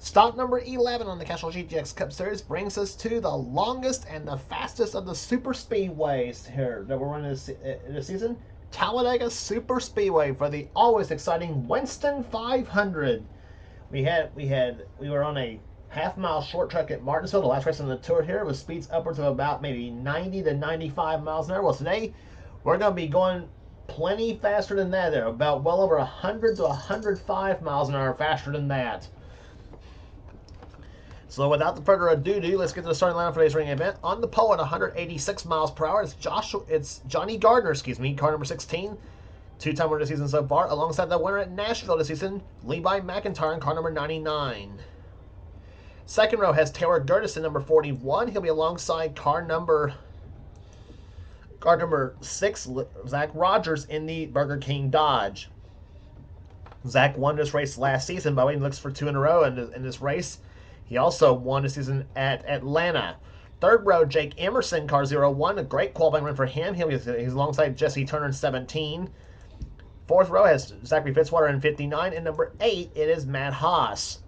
Stop number 11 on the Castrol GTX Cup Series brings us to the longest and the fastest of the super speedways here that we're running this season. Talladega Super Speedway for the always exciting Winston 500. We were on a half-mile short track at Martinsville, the last race on the tour here, with speeds upwards of about maybe 90 to 95 miles an hour. Well, today we're going to be going plenty faster than that. There, about well over 100 to 105 miles an hour faster than that. So without further ado, let's get to the starting lineup for today's ring event. On the pole at 186 miles per hour, it's Johnny Gardner, car number 16, two-time winner this season so far, alongside the winner at Nashville this season, Levi McIntyre in car number 99. Second row has Taylor Gertis in number 41. He'll be alongside car number 6, Zach Rogers in the Burger King Dodge. Zach won this race last season, by the way, he looks for 2 in a row in this race. He also won this season at Atlanta. Third row, Jake Emerson, car 01. A great qualifying run for him. He's alongside Jesse Turner in 17. Fourth row has Zachary Fitzwater in 59. And number 8, it is Matt Haas.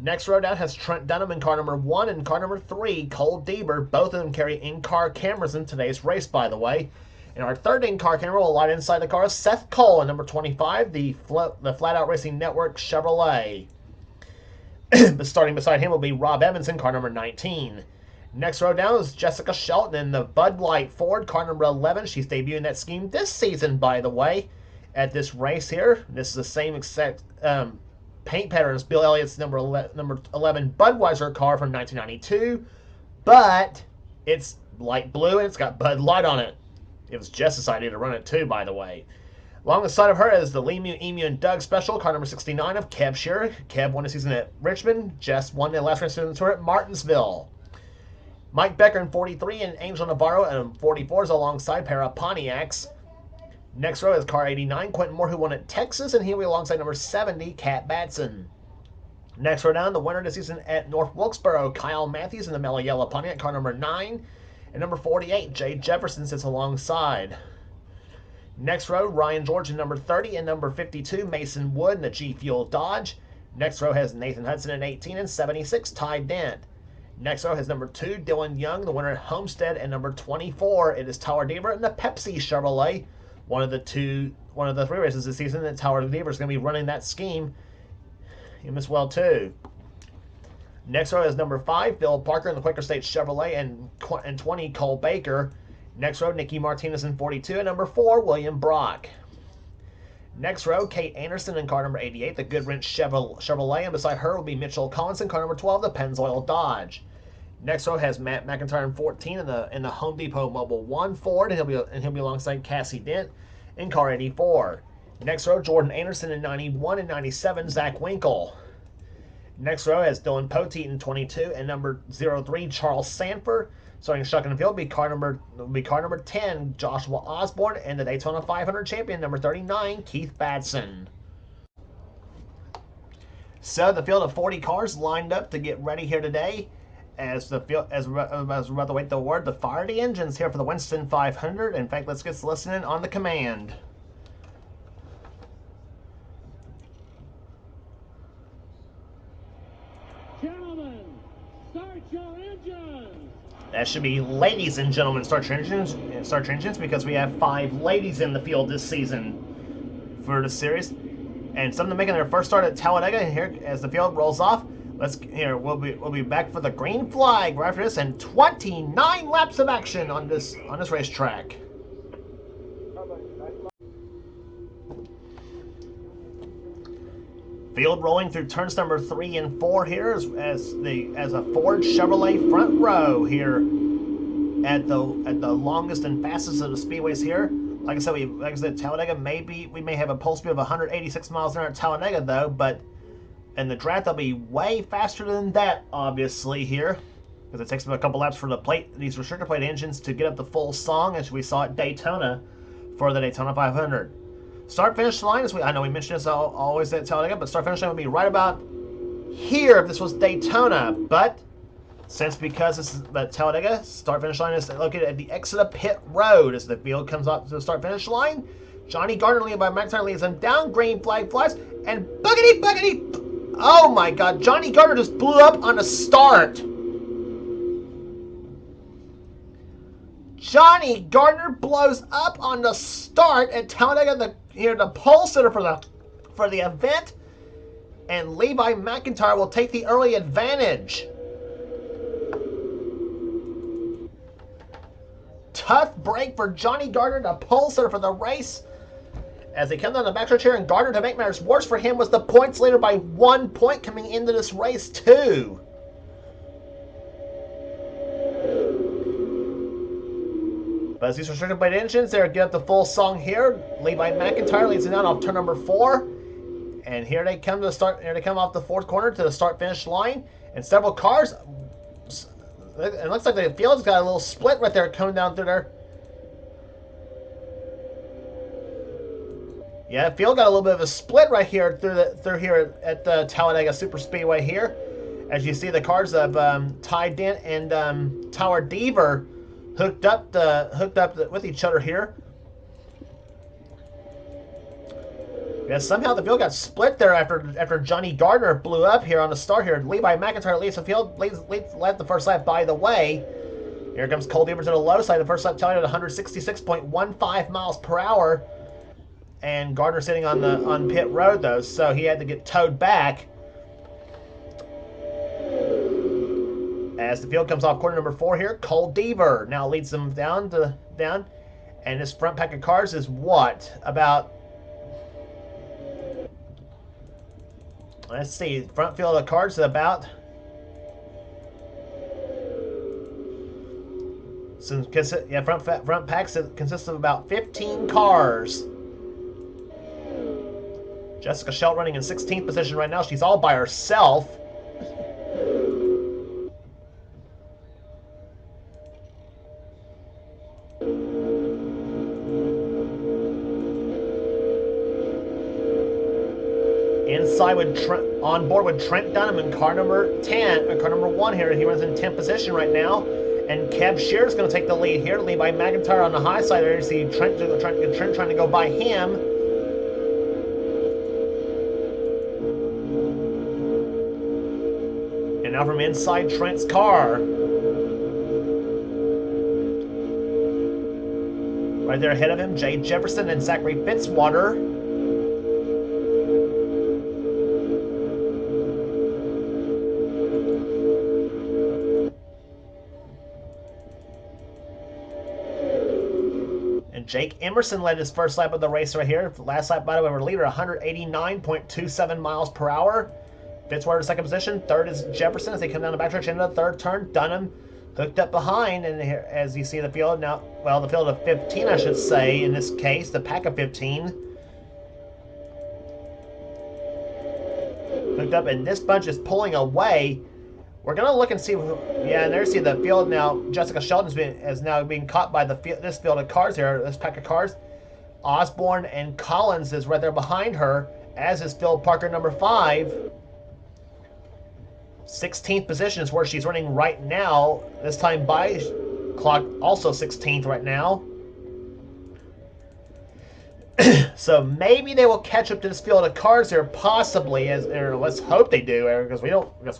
Next row down has Trent Dunham in car number 1 and car number 3, Cole Deaver. Both of them carry in-car cameras in today's race, by the way. And our third in-car camera will light inside the car is Seth Cole in number 25, the Flat Out Racing Network Chevrolet. Starting beside him will be Rob Evans in car number 19. Next row down is Jessica Shelton in the Bud Light Ford, car number 11. She's debuting that scheme this season, by the way, at this race here. This is the same exact paint pattern as Bill Elliott's number 11 Budweiser car from 1992, but it's light blue and it's got Bud Light on it. It was Jess's idea to run it too, by the way. Along the side of her is the Lemu, Emu, and Doug special, car number 69 of Kev Shearer. Kev won the season at Richmond. Jess won the last race of the tour at Martinsville. Mike Becker in 43 and Angel Navarro in 44 is alongside pair of Pontiacs. Next row is car 89, Quentin Moore, who won at Texas, and he'll be alongside number 70, Kat Batson. Next row down, the winner this season at North Wilkesboro, Kyle Matthews in the Mellow Yellow Pontiac, car number 9. And number 48, Jay Jefferson sits alongside. Next row, Ryan George in number 30 and number 52, Mason Wood in the G Fuel Dodge. Next row has Nathan Hudson in 18 and 76, Ty Dent. Next row has number 2, Dylan Young, the winner at Homestead, and number 24, it is Tyler Deaver in the Pepsi Chevrolet. One of the 3 races this season that Tyler Deaver is going to be running that scheme him as well too. Next row is number 5, Bill Parker in the Quaker State Chevrolet, and 20, Cole Baker. Next row, Nicky Martinez in 42, and number 4, William Brock. Next row, Kate Anderson in car number 88, the Goodwrench Chevrolet, and beside her will be Mitchell Collins in car number 12, the Pennzoil Dodge. Next row has Matt McIntyre in 14 in the Home Depot Mobile 1 Ford, and he'll be alongside Cassie Dent in car 84. Next row, Jordan Anderson in 91 and 97, Zach Winkle. Next row has Dylan Poteet in 22 and number 03, Charles Sanford. Starting shotgun and field will be car number 10, Joshua Osborne, and the Daytona 500 champion, number 39, Keith Batson. So the field of 40 cars lined up to get ready here today. As we're about to wait the word to fire the engines here for the Winston 500. In fact, let's get to listening on the command. Gentlemen, start your engines. That should be ladies and gentlemen, start your engines, because we have 5 ladies in the field this season for the series, and some of them making their first start at Talladega. Here, as the field rolls off, we'll be back for the green flag right after this, and 29 laps of action on this racetrack. Field rolling through turns number 3 and 4 here as a Ford Chevrolet front row here at the longest and fastest of the speedways here. Like I said, Talladega we may have a pole speed of 186 miles an hour at Talladega though, but in the draft they'll be way faster than that, obviously here, because it takes them a couple laps for these restrictor plate engines to get up the full song, as we saw at Daytona for the Daytona 500. Start-finish line, I know we mentioned this always at Talladega, but start-finish line would be right about here if this was Daytona. But because this is Talladega, start-finish line is located at the exit of pit road as the field comes up to the start-finish line. Johnny Gardner, leading by McIntyre, leads them down. Green flag flies, and boogity, Oh my God, Johnny Gardner just blew up on a start. Johnny Gardner blows up on the start at Talladega, the pole sitter for the event, and Levi McIntyre will take the early advantage. Tough break for Johnny Gardner, the pole sitter for the race. As they come down the backstretch here, and Gardner, to make matters worse for him, was the points leader by 1 point coming into this race too. But as these restricted blade engines, they're getting the full song here. Levi McIntyre leads it down off turn number 4. And here they come to the start. Here they come off the 4th corner to the start-finish line. And several cars. It looks like the field's got a little split right there coming down through there. Yeah, the field got a little bit of a split right here through here at the Talladega Super Speedway here. As you see, the cars of Ty Dent and Tyler Deaver hooked up with each other here. Yeah, somehow the field got split there after Johnny Gardner blew up here on the start here. Levi McIntyre leads the field, led the first lap, by the way. Here comes Cole Deaver to the low side. The first lap telling it 166.15 miles per hour. And Gardner sitting on pit road though, so he had to get towed back. As the field comes off corner number 4 here, Cole Deaver now leads them down, and this front pack of cars is what? About, let's see, front field of cars is about, front packs consists of about 15 cars. Jessica Schelt running in 16th position right now. She's all by herself. Inside on board with Trent Dunham in car number 1 here. He runs in 10th position right now. And Kev Shear's going to take the lead here. Levi McIntyre on the high side there. You see Trent trying to go by him. And now from inside Trent's car. Right there ahead of him, Jay Jefferson and Zachary Fitzwater. And Jake Emerson led his first lap of the race right here. Last lap, by the way, we're leader 189.27 miles per hour. Fitzwater second position. Third is Jefferson as they come down the backstretch into the third turn. Dunham hooked up behind, and here, as you see the field now, well, the field of 15, I should say, in this case, the pack of 15. Hooked up, and this bunch is pulling away. We're going to look and see, yeah, and there you see the field now. Jessica Shelton is now being caught by this field of cars here, this pack of cars. Osborne and Collins is right there behind her, as is Phil Parker number 5. 16th position is where she's running right now. This time by clock also 16th right now. So maybe they will catch up to this field of cars here, possibly. Or let's hope they do, because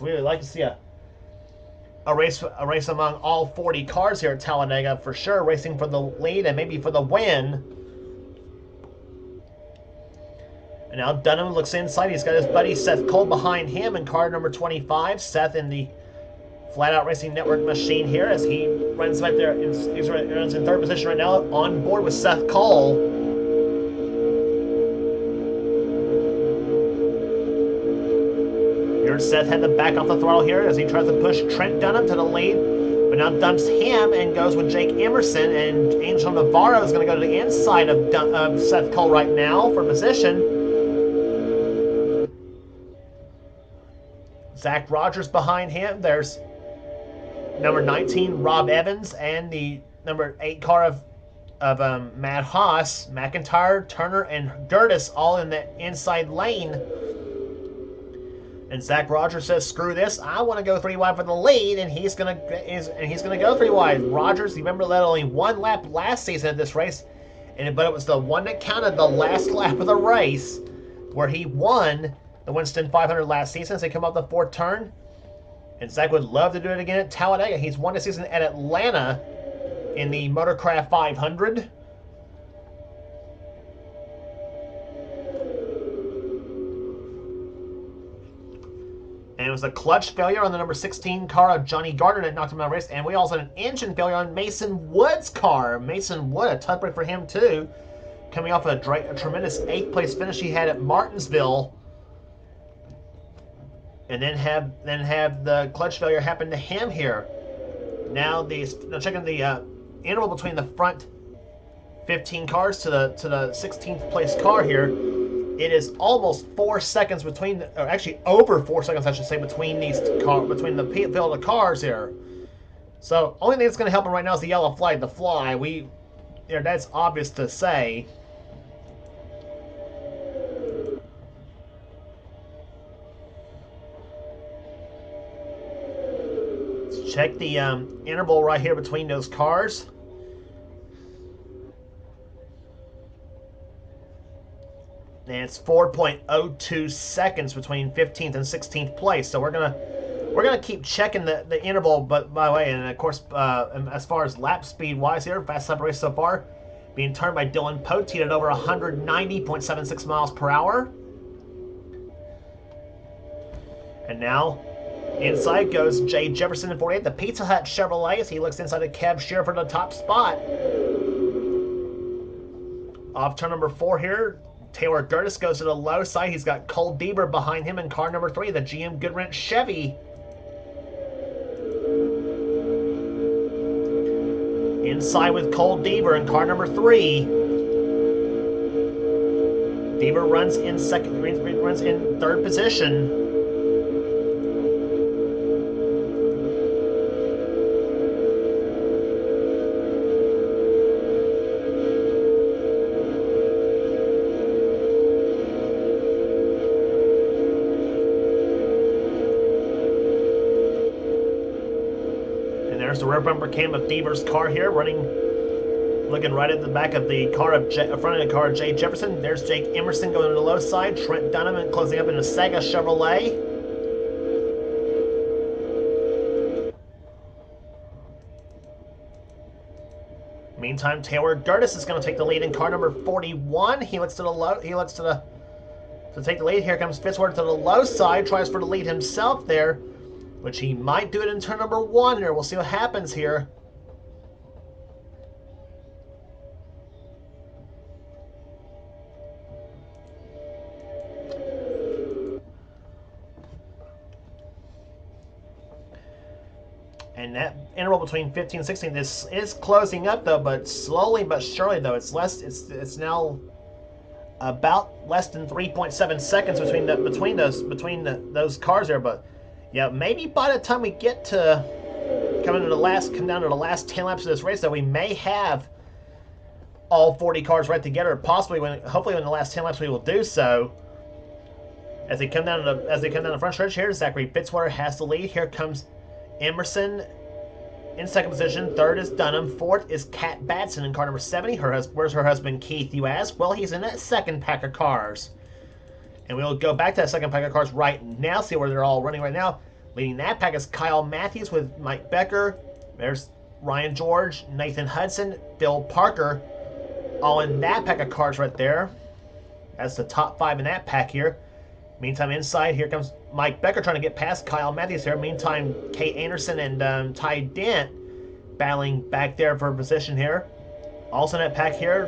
we would like to see a race among all 40 cars here at Talladega for sure, racing for the lead and maybe for the win. And now Dunham looks inside. He's got his buddy Seth Cole behind him in car number 25. Seth in the Flat Out Racing Network machine here as he runs right there. He runs in third position right now on board with Seth Cole. Here Seth had to back off the throttle here as he tries to push Trent Dunham to the lead. But now dumps him and goes with Jake Emerson. And Angel Navarro is going to go to the inside of Seth Cole right now for position. Zach Rogers behind him. There's number 19, Rob Evans, and the number 8 car of Matt Haas, McIntyre, Turner, and Gertis all in the inside lane. And Zach Rogers says, "Screw this! I want to go 3 wide for the lead," and he's gonna go 3 wide. Rogers, you remember, led only 1 lap last season at this race, but it was the one that counted, the last lap of the race, where he won. the Winston 500 last season as they come up the fourth turn. And Zach would love to do it again at Talladega. He's won this season at Atlanta in the Motorcraft 500. And it was a clutch failure on the number 16 car of Johnny Gardner that knocked him out of the race. And we also had an engine failure on Mason Wood's car. Mason Wood, a tough break for him too. Coming off a tremendous 8th place finish he had at Martinsville. And then have the clutch failure happen to him here. Now checking the interval between the front 15 cars to the 16th place car here. It is almost 4 seconds between, or actually over 4 seconds, I should say, between between the field of cars here. So only thing that's going to help him right now is the yellow flag, the fly. That's obvious to say. Let's check the interval right here between those cars. And it's 4.02 seconds between 15th and 16th place. So we're gonna keep checking the interval, but by the way, and of course, as far as lap speed wise here, fast lap race so far, being turned by Dylan Poteet at over 190.76 miles per hour. And now, inside goes Jay Jefferson in 48, the Pizza Hut Chevrolet, as he looks inside the Kev Shearer for the top spot. Off turn number 4 here, Taylor Gertis goes to the low side. He's got Cole Deaver behind him in car number 3, the GM Goodwrench Chevy. Inside with Cole Deaver in car number 3. Deaver runs in runs in 3rd position. There's the rear bumper cam of Deaver's car here, looking right at the back of the car front of the car of Jay Jefferson. There's Jake Emerson going to the low side. Trent Dunham closing up in a Sega Chevrolet. Meantime, Taylor Gertis is going to take the lead in car number 41. He looks to the low. He looks to take the lead. Here comes Fitzwater to the low side. Tries for the lead himself there, which he might do it in turn number 1 here. We'll see what happens here. And that interval between 15 and 16, this is closing up though, but slowly but surely though. It's now about less than 3.7 seconds between those cars there, but yeah, maybe by the time we get to come down to the last 10 laps of this race, that we may have all 40 cars right together. Possibly, hopefully, in the last 10 laps, we will do so. As they come down the front stretch here, Zachary Fitzwater has the lead. Here comes Emerson in 2nd position. 3rd is Dunham. 4th is Kat Batson in car number 70. Where's her husband Keith, you ask? Well, he's in that 2nd pack of cars. And we'll go back to that 2nd pack of cars right now, see where they're all running right now. Leading that pack is Kyle Matthews with Mike Becker. There's Ryan George, Nathan Hudson, Phil Parker, all in that pack of cars right there. That's the top 5 in that pack here. Meantime, inside, here comes Mike Becker trying to get past Kyle Matthews here. Meantime, Kate Anderson and Ty Dent battling back there for a position here. Also in that pack here,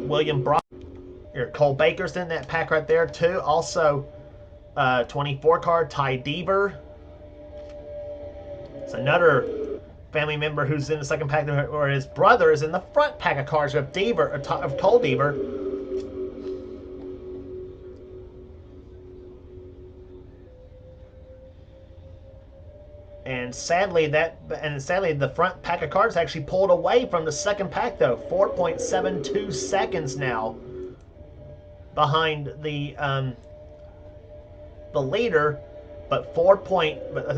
William Brock. Here, Cole Baker's in that pack right there too. Also, 24 car Ty Deaver. It's another family member who's in the 2nd pack, or his brother is in the front pack of cars of Cole Deaver. And sadly, the front pack of cars actually pulled away from the 2nd pack though. 4.72 seconds now behind the leader, but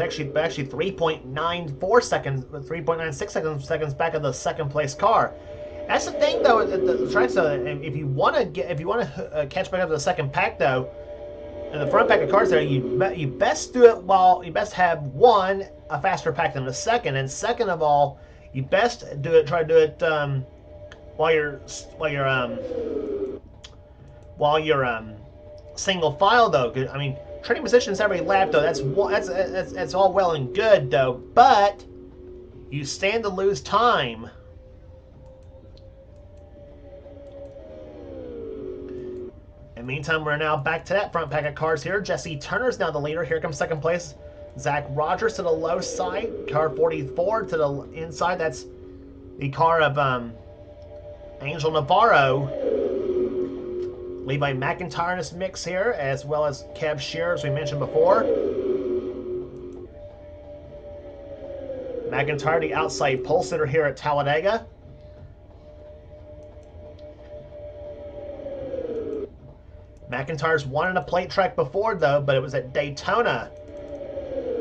actually 3.94 seconds, 3.96 seconds back of the 2nd place car. That's the thing though. The track, so if you want to catch back up to the 2nd pack though, in the front pack of cars there, you best do it while you best have one a faster pack than the second, and second of all, you best do it. Try to do it while you're while you're while you're single file though. I mean, trading positions every lap though. That's all well and good though, but you stand to lose time. In the meantime, we're now back to that front pack of cars here. Jesse Turner's now the leader. Here comes second place. Zach Rogers to the low side. Car 44 to the inside. That's the car of Angel Navarro. Levi McIntyre in this mix here, as well as Kev Shearer, as we mentioned before. McIntyre, the outside pole sitter here at Talladega. McIntyre's won in a plate track before, though, but it was at Daytona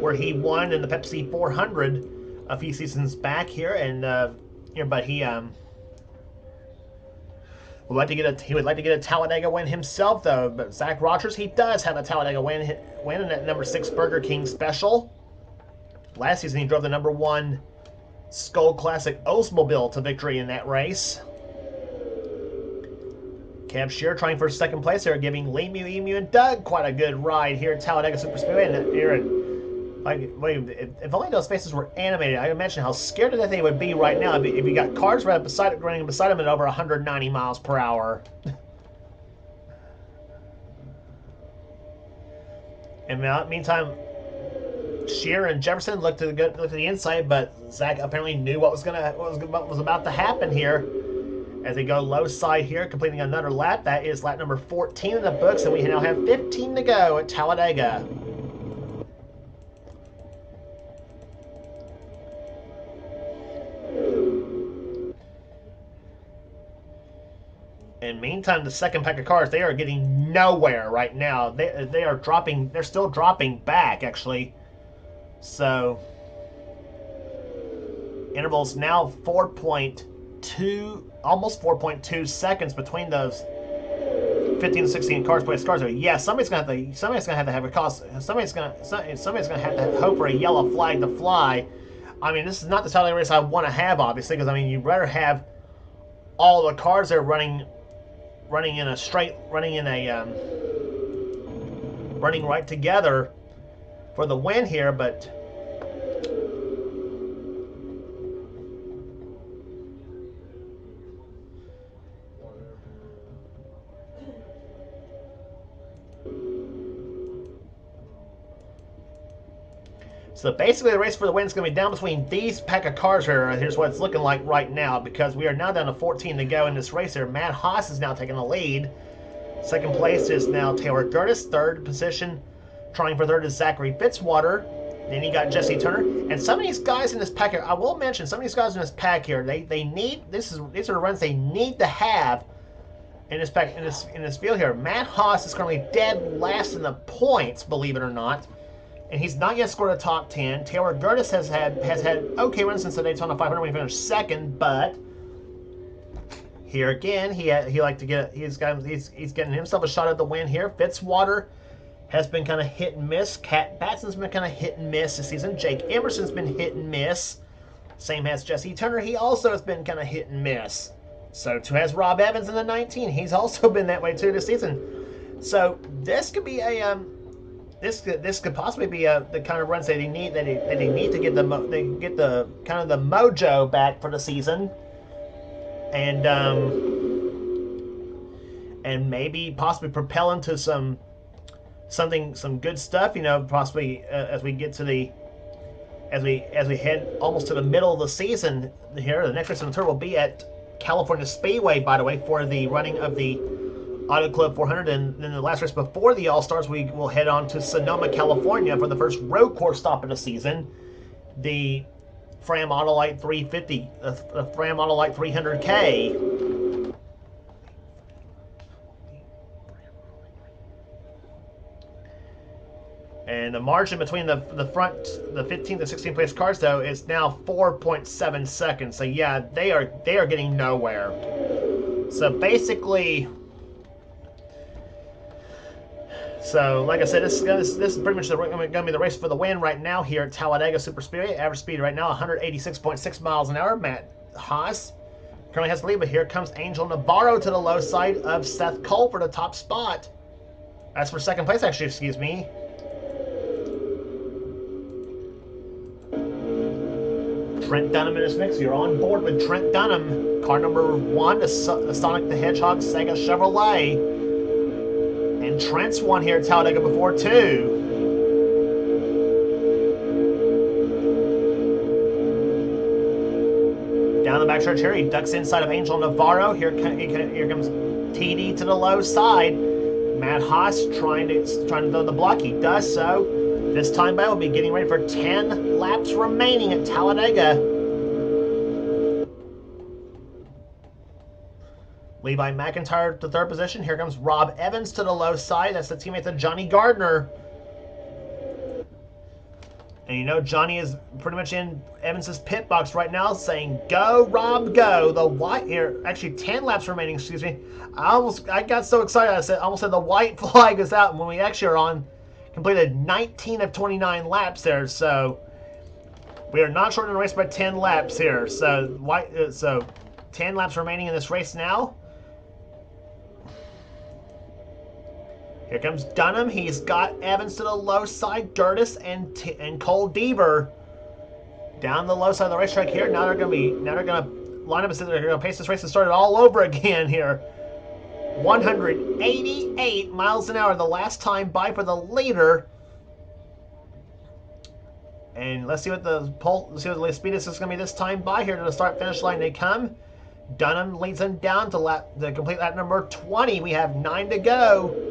where he won in the Pepsi 400 a few seasons back here, and but he would like to get a Talladega win himself, though. But Zach Rogers, he does have a Talladega win in that number 6 Burger King Special. Last season, he drove the number 1 Skull Classic Oldsmobile to victory in that race. Kev Shearer trying for second place here, giving Emu, and Doug quite a good ride here at Talladega Super Speedway. And here, if only those faces were animated, I imagine how scared that they would be right now if you got cars running beside them at over 190 miles per hour. In the meantime, Shearer and Jefferson looked to the inside, but Zach apparently knew what was about to happen here. As they go low side here, completing another lap. That is lap number 14 in the books, and we now have 15 to go at Talladega. In the meantime, the second pack of cars, they are getting nowhere right now. They are dropping. They're still dropping back, actually. So intervals now 4.2, almost 4.2 seconds between those 15 to 16 cars. Place cars. Yeah, somebody's gonna have to have a cost. Somebody's gonna have to hope for a yellow flag to fly. I mean, this is not the style of race I want to have, obviously, because I mean, you'd rather have all the cars that are running right together for the win here, but so basically the race for the win is going to be down between these pack of cars here. Here's what it's looking like right now, because we are now down to 14 to go in this race here. Matt Haas is now taking the lead. Second place is now Taylor Curtis. Third position, trying for third, is Zachary Fitzwater. Then you got Jesse Turner. And some of these guys in this pack here, I will mention, some of these guys in this pack here, they need, these are the runs they need to have in this pack, in this field here. Matt Haas is currently dead last in the points, believe it or not. And he's not yet scored a top 10. Taylor Curtis has had okay runs since the Daytona 500 when he finished second, but here again, he's getting himself a shot at the win here. Fitzwater has been kind of hit and miss. Cat Batson's been kind of hit and miss this season. Jake Emerson's been hit and miss. Same as Jesse Turner. He also has been kind of hit and miss. So too has Rob Evans in the 19. He's also been that way too this season. So this could be a this could possibly be the kind of runs that they need to get the kind of the mojo back for the season, and maybe possibly propel into some good stuff. You know, possibly as we get to the as we head almost to the middle of the season here. The next race on the tour will be at California Speedway, by the way, for the running of the Auto Club 400, and then the last race before the All-Stars, we will head on to Sonoma, California for the first road course stop of the season, the Fram Autolite 350, the Fram Autolite 300K. And the margin between the 15th and 16th place cars, though, is now 4.7 seconds. So yeah, they are getting nowhere. So basically, So, like I said, this is pretty much going to be the race for the win right now here at Talladega Super Speedway. Average speed right now 186.6 miles an hour. Matt Haas currently has the lead, but here comes Angel Navarro to the low side of Seth Cole for the top spot. That's for second place, actually, excuse me. Trent Dunham in his mix. You're on board with Trent Dunham. Car number 1, the Sonic the Hedgehog Sega Chevrolet. And Trent's won here at Talladega before, too. Down the backstretch here, he ducks inside of Angel Navarro. Here comes TD to the low side. Matt Haas trying to throw the block. He does so. This time by will be getting ready for 10 laps remaining at Talladega. Levi McIntyre to third position. Here comes Rob Evans to the low side. That's the teammate of Johnny Gardner. And you know Johnny is pretty much in Evans's pit box right now saying, "Go, Rob, go." The white here, actually 10 laps remaining, excuse me. I got so excited I almost said the white flag is out when we actually are on completed 19 of 29 laps there. So we are not shortening the race by 10 laps here. So 10 laps remaining in this race now. Here comes Dunham. He's got Evans to the low side, Gertis and Cole Deaver down the low side of the racetrack here. Now they're going to line up and they're going to pace this race and start it all over again here. 188 miles an hour the last time by for the leader. And let's see what the speed is going to be this time by here to the start finish line they come. Dunham leads them down to complete lap number 20. We have 9 to go.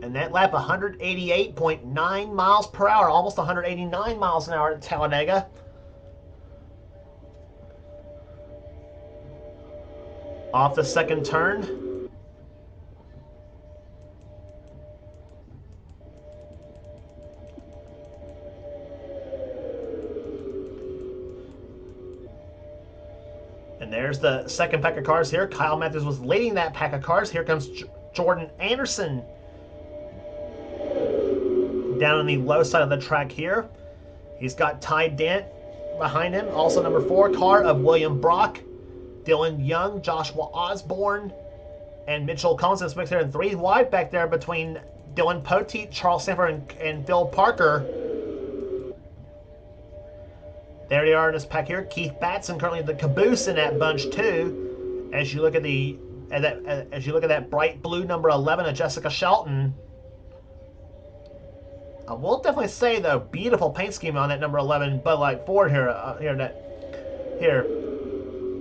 And that lap 188.9 miles per hour, almost 189 miles an hour at Talladega. Off the second turn. And there's the second pack of cars here. Kyle Matthews was leading that pack of cars. Here comes Jordan Anderson down on the low side of the track here. He's got Ty Dent behind him. Also number 4 car of William Brock, Dylan Young, Joshua Osborne, and Mitchell Collins is mixed there in 3 wide back there between Dylan Poteet, Charles Sanford, and Phil Parker. There they are in this pack here. Keith Batson currently the caboose in that bunch too. As you look at that bright blue number 11 of Jessica Shelton. I will definitely say though, beautiful paint scheme on that number 11 Bud Light Ford here. Here.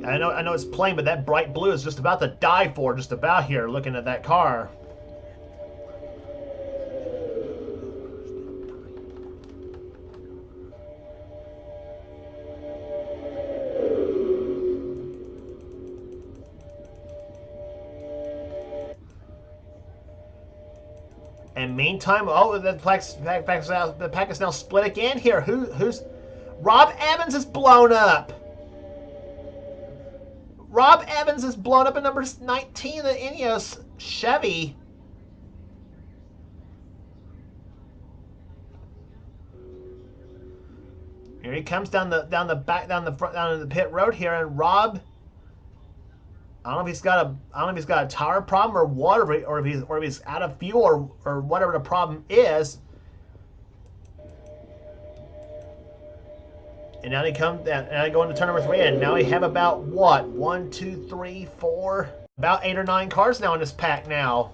I know it's plain, but that bright blue is just about to die for just about here. Looking at that car. And meantime, the pack is now split again here. Who's Rob Evans is blown up. Rob Evans is blown up in number 19, the Ineos Chevy. Here he comes down the pit road here, and Rob. I don't know if he's got a tire problem or what, or if he's out of fuel or whatever the problem is. And now they go into turn number 3, and now we have about what 1, 2, 3, 4, about 8 or 9 cars now in this pack now.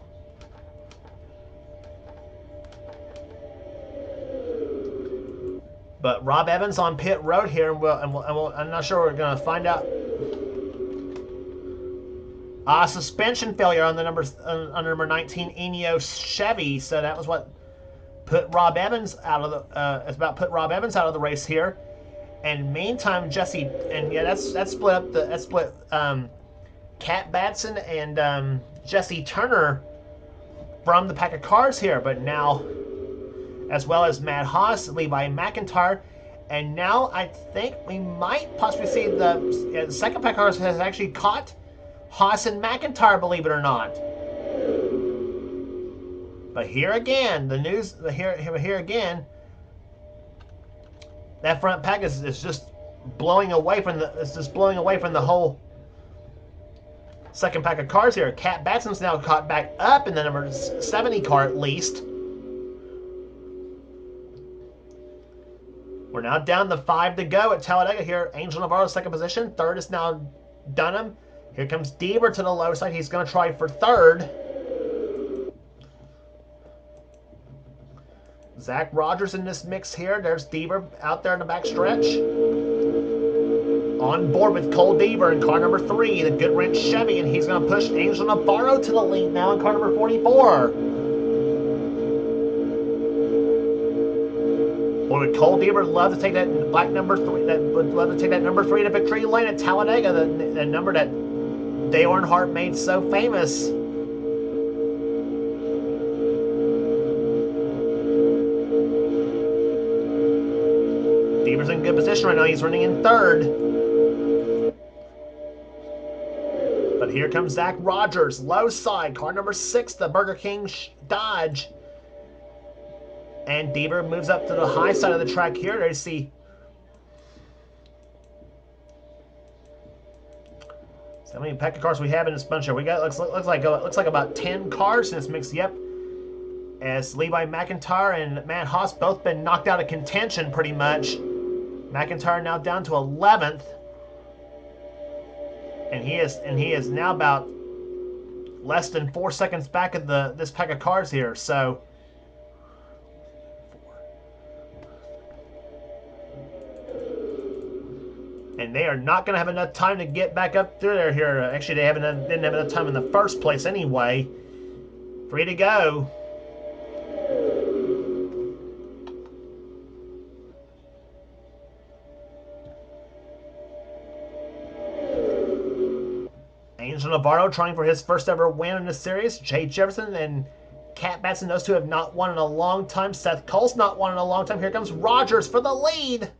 But Rob Evans on pit road here, and I'm not sure we're going to find out. Suspension failure on the number 19 Ineos Chevy, so that was what put Rob Evans out of the race here. And meantime, Jesse, and yeah, that split Cat Batson and Jesse Turner from the pack of cars here, but now, as well as Matt Haas, Levi McIntyre, and now I think we might possibly see the second pack of cars has actually caught Haas and McIntyre, believe it or not. But here again, the news here again, that front pack is just blowing away from the whole second pack of cars here. Cat Batson's now caught back up in the number 70 car at least. We're now down to 5 to go at Talladega here. Angel Navarro second position. Third is now Dunham. Here comes Deaver to the low side. He's going to try for third. Zach Rogers in this mix here. There's Deaver out there in the back stretch. On board with Cole Deaver in car number 3, the Goodwrench Chevy, and he's going to push Angel Navarro to the lead now in car number 44. Boy, would Cole Deaver love to take that black number 3, would love to take that number 3 to victory lane at Talladega, the number that Dale Earnhardt made so famous. Deaver's in good position right now. He's running in third. But here comes Zach Rogers, low side, car number 6, the Burger King Dodge. And Deaver moves up to the high side of the track here. There you see. So how many pack of cars we have in this bunch here? We got looks like about 10 cars in this mix. Yep. As Levi McIntyre and Matt Haas both been knocked out of contention pretty much. McIntyre now down to 11th. And he is now about less than 4 seconds back of this pack of cars here. So and they are not going to have enough time to get back up through there here. Actually, they didn't have enough time in the first place anyway. 3 to go. Angel Navarro trying for his first ever win in the series. Jay Jefferson and Cat Batson, those two have not won in a long time. Seth Cole's not won in a long time. Here comes Rogers for the lead.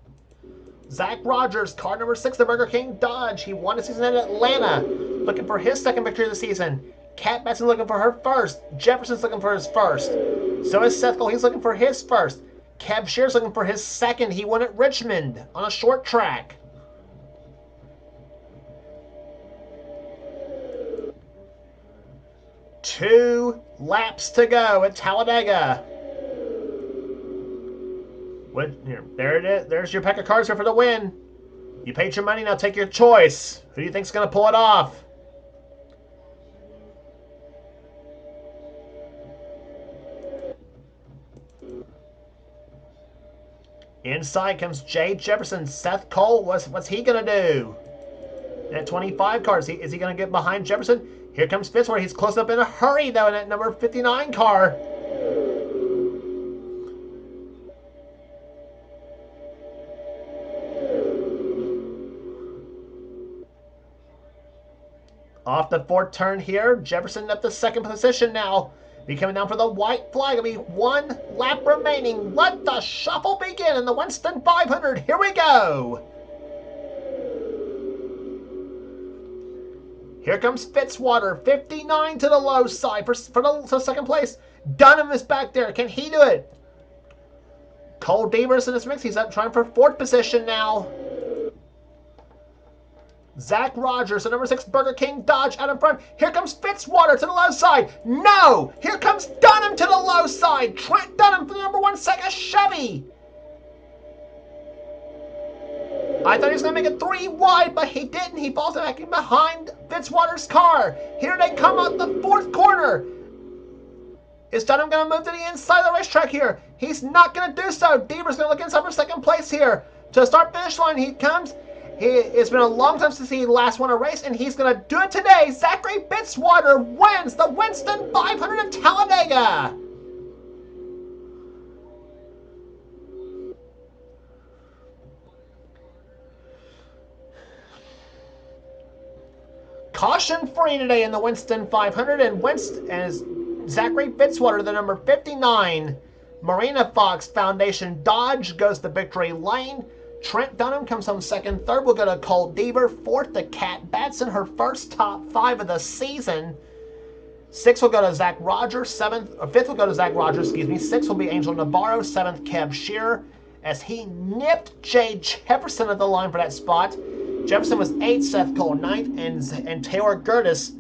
Zach Rogers, car number 6, the Burger King Dodge. He won the season at Atlanta, looking for his second victory of the season. Cat Batson looking for her first. Jefferson's looking for his first. So is Seth Cole. He's looking for his first. Kev Shear's looking for his second. He won at Richmond on a short track. Two laps to go at Talladega. There it is. There's your pack of cards here for the win. You paid your money, now take your choice. Who do you think's going to pull it off? Inside comes Jay Jefferson. Seth Cole, what's he going to do? At 25 cars, is he going to get behind Jefferson? Here comes Fitzwater. He's close up in a hurry, though, in that number 59 car. Off the 4th turn here, Jefferson up to 2nd position now. Be coming down for the white flag. It'll be 1 lap remaining. Let the shuffle begin in the Winston 500. Here we go. Here comes Fitzwater, 59 to the low side for the second place. Dunham is back there. Can he do it? Cole Deaver's in this mix. He's up trying for 4th position now. Zach Rogers, the number 6 Burger King Dodge out in front. Here comes Fitzwater to the low side. No! Here comes Dunham to the low side. Trent Dunham for the number 1 Sega Chevy. I thought he was going to make it 3 wide, but he didn't. He falls back in behind Fitzwater's car. Here they come out the 4th corner. Is Dunham going to move to the inside of the racetrack here? He's not going to do so. Deaver's going to look inside for 2nd place here. To the start-finish line, he comes. It's been a long time since he last won a race, and he's going to do it today. Zachary Fitzwater wins the Winston 500 at Talladega. Caution free today in the Winston 500, and Zachary Fitzwater, the number 59 Marina Fox Foundation Dodge, goes to victory lane. Trent Dunham comes home 2nd. 3rd, we'll go to Cole Deaver. 4th, to Kat Batson, her first top 5 of the season. Sixth will go to Zach Rogers. Fifth will go to Zach Rogers. Excuse me. Sixth will be Angel Navarro. Seventh, Kev Shearer, as he nipped Jay Jefferson at the line for that spot. Jefferson was eighth. Seth Cole ninth, and Taylor Gertis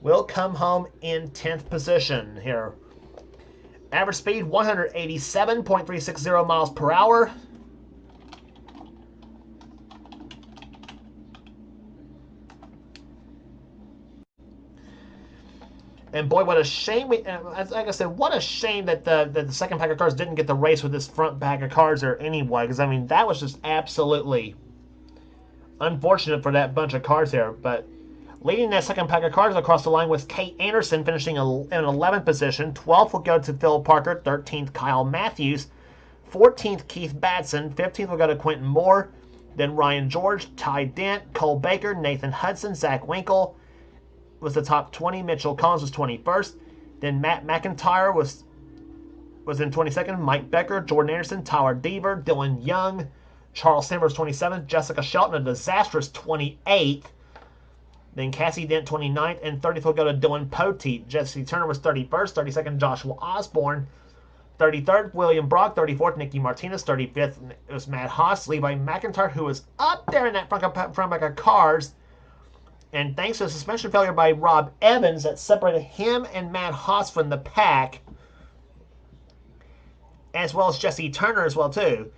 will come home in 10th position here. Average speed 187.360 miles per hour. And boy, what a shame! Like I said, what a shame that the second pack of cars didn't get the race with this front pack of cars there anyway. Because I mean, that was just absolutely unfortunate for that bunch of cars there. But leading that second pack of cars across the line was Kate Anderson, finishing in 11th position. 12th will go to Phil Parker. 13th, Kyle Matthews. 14th, Keith Batson. 15th will go to Quentin Moore. Then Ryan George, Ty Dent, Cole Baker, Nathan Hudson, Zach Winkle was the top 20. Mitchell Collins was 21st. Then Matt McIntyre was in 22nd. Mike Becker, Jordan Anderson, Tyler Deaver, Dylan Young, Charles Sanders 27th. Jessica Shelton, a disastrous 28th. Then Cassie Dent 29th, and 30th will go to Dylan Poteet. Jesse Turner was 31st. 32nd, Joshua Osborne. 33rd, William Brock. 34th, Nicky Martinez. 35th, it was Matt Haas. Levi McIntyre, who was up there in that front back of cars. And thanks to a suspension failure by Rob Evans that separated him and Matt Haas from the pack, as well as Jesse Turner as well too.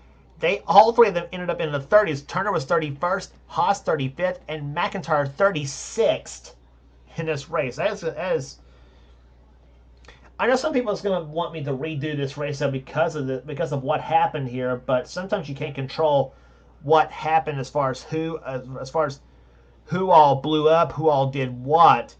All three of them ended up in the 30s. Turner was 31st, Haas 35th, and McIntyre 36th in this race. I know some people are going to want me to redo this race because of what happened here, but sometimes you can't control what happened as far as who all blew up, who all did what.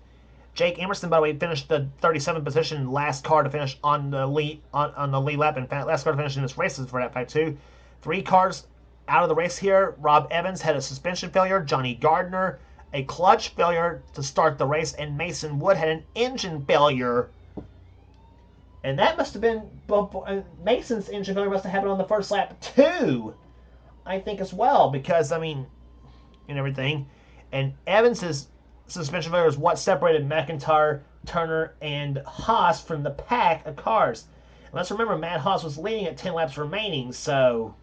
Jake Emerson, by the way, finished the 37th position, last car to finish on the lead lap, and last car to finish in this race for that fact too. 3 cars out of the race here. Rob Evans had a suspension failure. Johnny Gardner a clutch failure to start the race, and Mason Wood had an engine failure. And that must have been Mason's engine failure must have happened on the first lap too, I think as well, because I mean, and everything. And Evans's suspension failure is what separated McIntyre, Turner, and Haas from the pack of cars. And let's remember, Matt Haas was leading at 10 laps remaining, so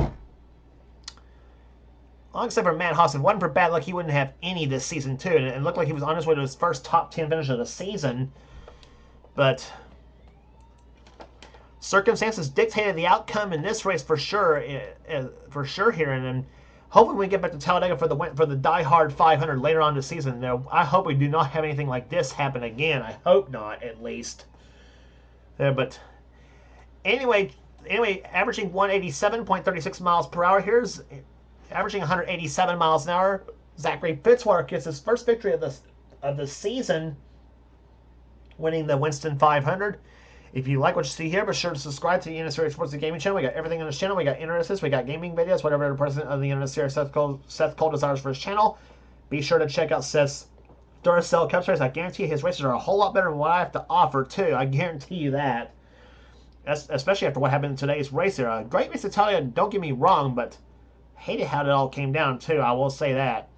except for Matt Haas, if it wasn't for bad luck, he wouldn't have any this season too. And it looked like he was on his way to his first top 10 finish of the season. But circumstances dictated the outcome in this race for sure here, and then hoping we get back to Talladega for the Die Hard 500 later on this season. Now, I hope we do not have anything like this happen again. I hope not, at least. But anyway, averaging 187.36 miles per hour. Here's averaging 187 miles an hour. Zachary Fitzwater gets his first victory of the season, winning the Winston 500. If you like what you see here, be sure to subscribe to the NNSCRA Sports and Gaming channel. We got everything on this channel. We got internet, we got gaming videos, whatever the president of the NNSCRA Seth Cole desires for his channel. Be sure to check out Seth's Duracell Cup race. I guarantee you his races are a whole lot better than what I have to offer, too. I guarantee you that. Especially after what happened in today's race here. A great race to Talladega, don't get me wrong, but hated how it all came down, too. I will say that.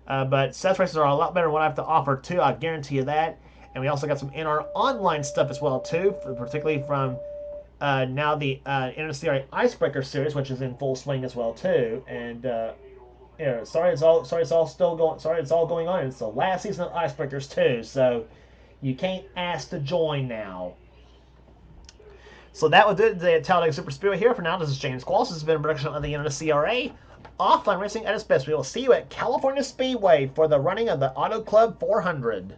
But Seth's races are a lot better than what I have to offer, too. I guarantee you that. And we also got some NR online stuff as well, too, particularly from now the NNSCRA Icebreaker series, which is in full swing as well, too. And sorry it's all going on. It's the last season of Icebreakers, too, so you can't ask to join now. So that will do it today at Talladega Super Speedway here. For now, this is James Qualls. This has been a production of the NNSCRA. Offline racing at its best. We will see you at California Speedway for the running of the Auto Club 400.